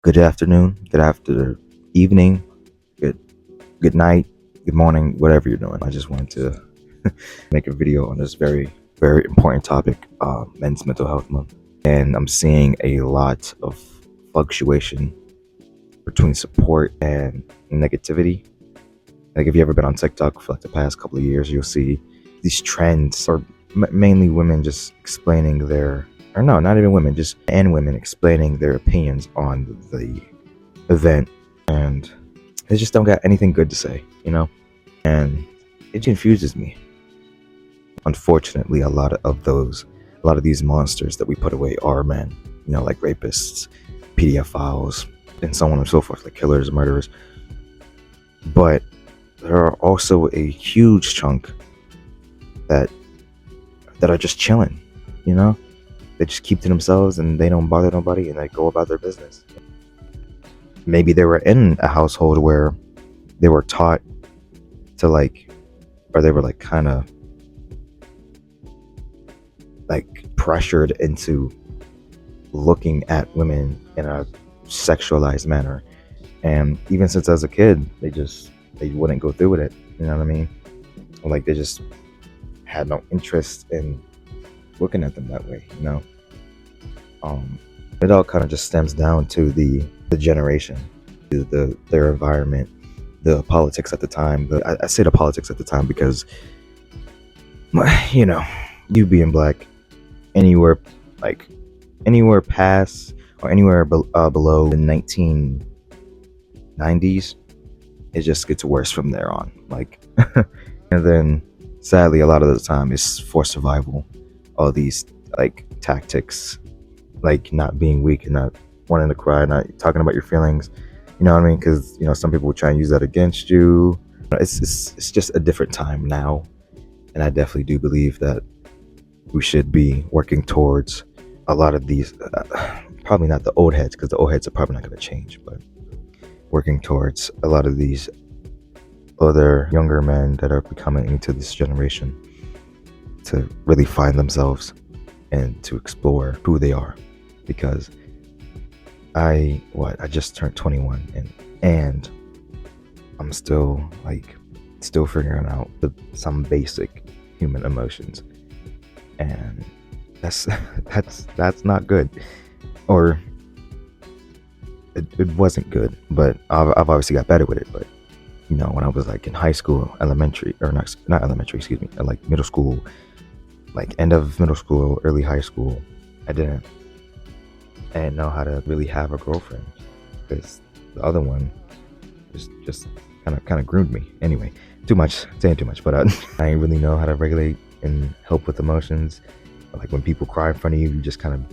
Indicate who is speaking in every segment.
Speaker 1: good afternoon, good after evening, good good night, good morning, whatever you're doing. I just wanted to make a video on this very important topic, Men's Mental Health Month. And I'm seeing a lot of fluctuation between support and negativity. Like, if you ever been on TikTok for like the past couple of years, you'll see these trends, or mainly women just explaining their, or no, not even women, just and women explaining their opinions on the event, and they just don't got anything good to say, and it confuses me. Unfortunately, a lot of these monsters that we put away are men, like rapists, pedophiles, and so on and so forth, like killers, murderers. But there are also a huge chunk that are just chilling, they just keep to themselves and they don't bother nobody and they go about their business. Maybe they were in a household where they were taught to or they were kind of pressured into looking at women in a sexualized manner, and even since as a kid they wouldn't go through with it, you know what I mean? Or they just had no interest in looking at them that way. It all kind of just stems down to the generation, to their environment, the politics at the time. I say the politics at the time because you being black, anywhere past or anywhere below the 1990s, it just gets worse from there on. And then sadly, a lot of the time it's for survival. All these tactics, not being weak and not wanting to cry, not talking about your feelings. You know what I mean? Because some people will try and use that against you. It's just a different time now, and I definitely do believe that we should be working towards a lot of these. Probably not the old heads, because the old heads are probably not going to change, but working towards a lot of these other younger men that are becoming into this generation to really find themselves and to explore who they are. Because I just turned 21 and I'm still figuring out some basic human emotions, and that's not good, or it wasn't good, but I've obviously got better with it. But when I was in high school, elementary, or not elementary, excuse me, middle school, end of middle school, early high school, I didn't know how to really have a girlfriend, because the other one just kind of groomed me. Anyway, saying too much, but I didn't really know how to regulate and help with emotions. When people cry in front of you, you just kind of,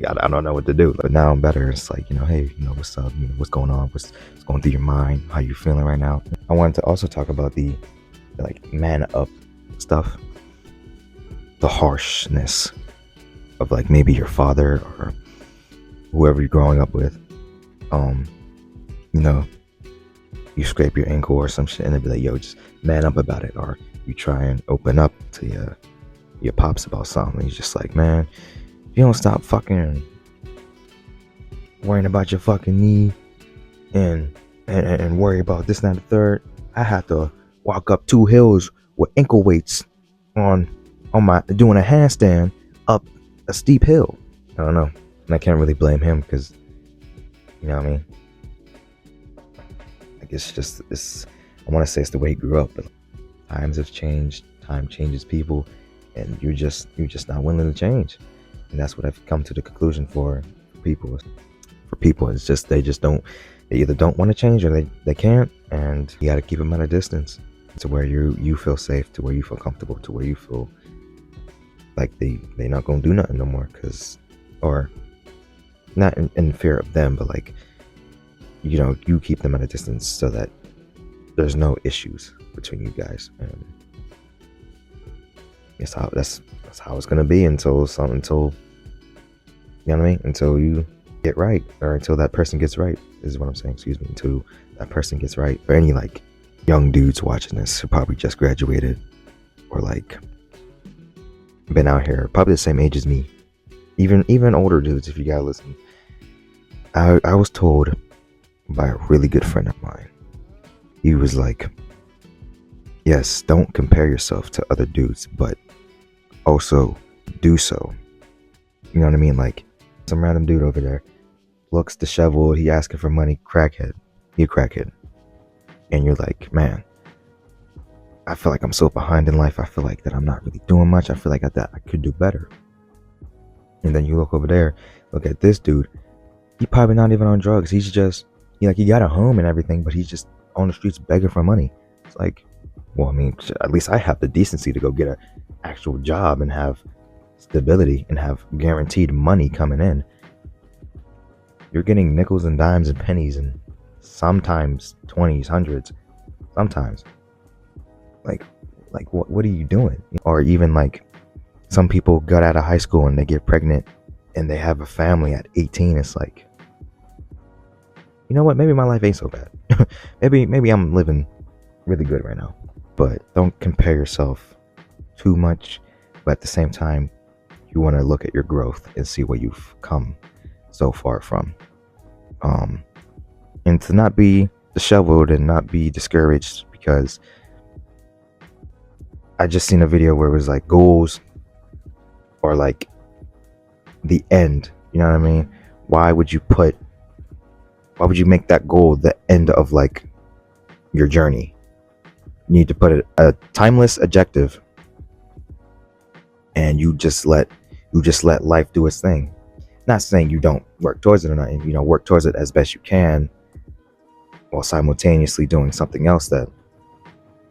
Speaker 1: I don't know what to do. But now I'm better. It's hey, what's up? What's going on? What's going through your mind? How you feeling right now? I wanted to also talk about the man up stuff, the harshness of maybe your father or whoever you're growing up with. You scrape your ankle or some shit and they'd be like, yo, just man up about it. Or you try and open up to your pops about something, and he's just like, man, if you don't stop fucking worrying about your fucking knee and worry about this and that and the third, I had to walk up 2 hills with ankle weights on my, doing a handstand up a steep hill. I don't know, and I can't really blame him, because you know what I mean, it's I want to say it's the way he grew up, but times have changed, time changes people, and you're just not willing to change. And that's what I've come to the conclusion for people. It's just they either don't want to change, or they can't, and you got to keep them at a distance to where you feel safe, to where you feel comfortable, to where you feel like they're not gonna do nothing no more, or not in fear of them, but you keep them at a distance so that there's no issues between you guys. And that's how it's gonna be until you know what I mean, until you get right, or until that person gets right, is what I'm saying, excuse me, until that person gets right. For any young dudes watching this who probably just graduated, or been out here probably the same age as me, even older dudes, if you gotta listen. I was told by a really good friend of mine. He was like, yes, don't compare yourself to other dudes, but also do so. You know what I mean? Like, some random dude over there looks disheveled, he asking for money, crackhead. He a crackhead. And you're like, man, I feel like I'm so behind in life. I feel like that I'm not really doing much. I feel like I could do better. And then you look over there, look at this dude. He probably not even on drugs. He's just, he got a home and everything, but he's just on the streets begging for money. It's like, well, I mean, at least I have the decency to go get an actual job and have stability and have guaranteed money coming in. You're getting nickels and dimes and pennies and sometimes 20s, hundreds, sometimes. Like what are you doing? Or even like some people got out of high school and they get pregnant and they have a family at 18. It's like, you know what? Maybe my life ain't so bad. maybe I'm living really good right now. But don't compare yourself too much. But at the same time, you want to look at your growth and see where you've come so far from. And to not be disheveled and not be discouraged, because I just seen a video where it was like goals or like the end. You know what I mean? Why would you make that goal the end of like your journey? You need to put a timeless objective, and you just let life do its thing. Not saying you don't work towards it or not. Work towards it as best you can, while simultaneously doing something else that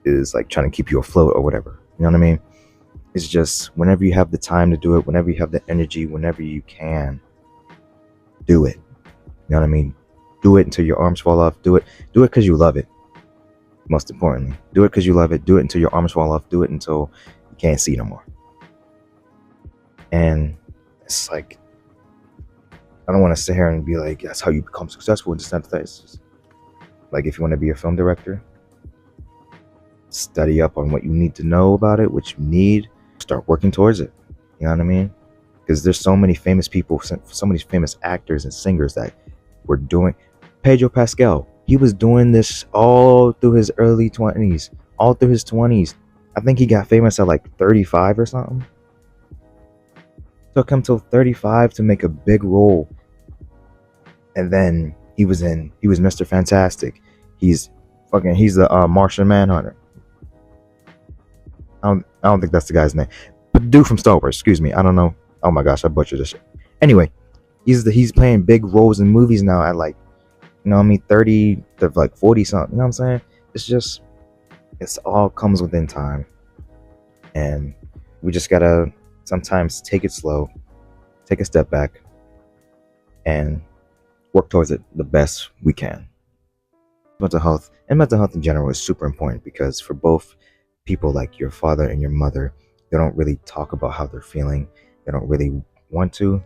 Speaker 1: is like trying to keep you afloat or whatever. You know what I mean? It's just whenever you have the time to do it, whenever you have the energy, whenever you can, do it. You know what I mean? Do it until your arms fall off. Do it because you love it. Most importantly, do it because you love it. Do it until your arms fall off. Do it until you can't see no more. And it's like, I don't want to sit here and be like, that's how you become successful. And just not that. It's just like, if you want to be a film director, study up on what you need to know about it, what you need, start working towards it. You know what I mean? Because there's so many famous people, so many famous actors and singers that were doing. Pedro Pascal, he was doing this all through his early 20s, all through his 20s. I think he got famous at like 35 or something. Took him till 35 to make a big role. And then he was Mr. Fantastic. He's the Martian Manhunter. I don't think that's the guy's name. But the dude from Star Wars, excuse me. I don't know. Oh my gosh, I butchered this shit. Anyway, he's playing big roles in movies now at like, 30 to like 40 something. You know what I'm saying? It's all comes within time. And we just gotta sometimes take it slow, take a step back, and work towards it the best we can. Mental health in general is super important, because for both people, like your father and your mother, they don't really talk about how they're feeling. They don't really want to.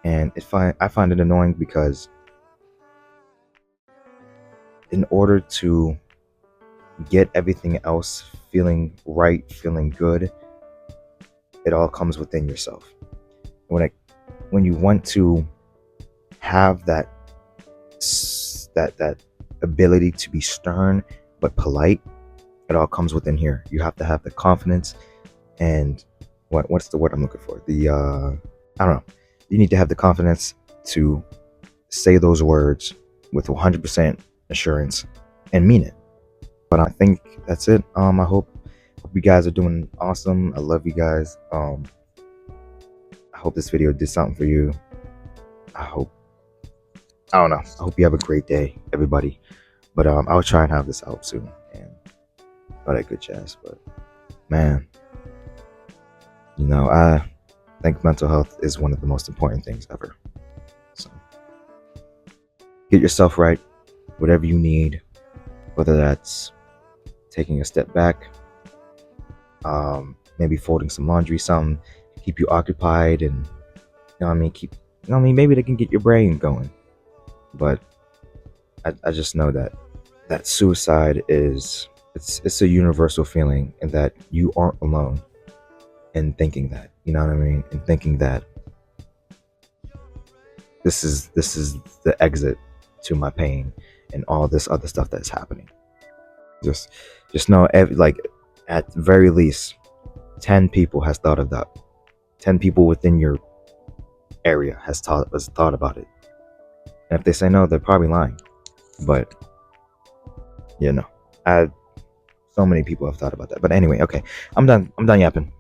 Speaker 1: And I find it annoying, because in order to get everything else feeling right, feeling good, it all comes within yourself. When you want to have that ability to be stern but polite, it all comes within here. You have to have the confidence and what's the word I'm looking for? I don't know. You need to have the confidence to say those words with 100% assurance and mean it. But I think that's it. I hope you guys are doing awesome. I love you guys. I hope this video did something for you. I don't know. I hope you have a great day, everybody. But I'll try and have this out soon and all that good jazz. But man, I think mental health is one of the most important things ever. So get yourself right, whatever you need, whether that's taking a step back, maybe folding some laundry, something to keep you occupied, and maybe they can get your brain going. But I just know that suicide it's a universal feeling, and that you aren't alone in thinking that. You know what I mean? And thinking that this is the exit to my pain and all this other stuff that's happening. Just just know, like, at very least 10 people has thought of that. 10 people within your area has thought about it. And if they say no, they're probably lying. But you know, I so many people have thought about that. But anyway, okay, I'm done yapping.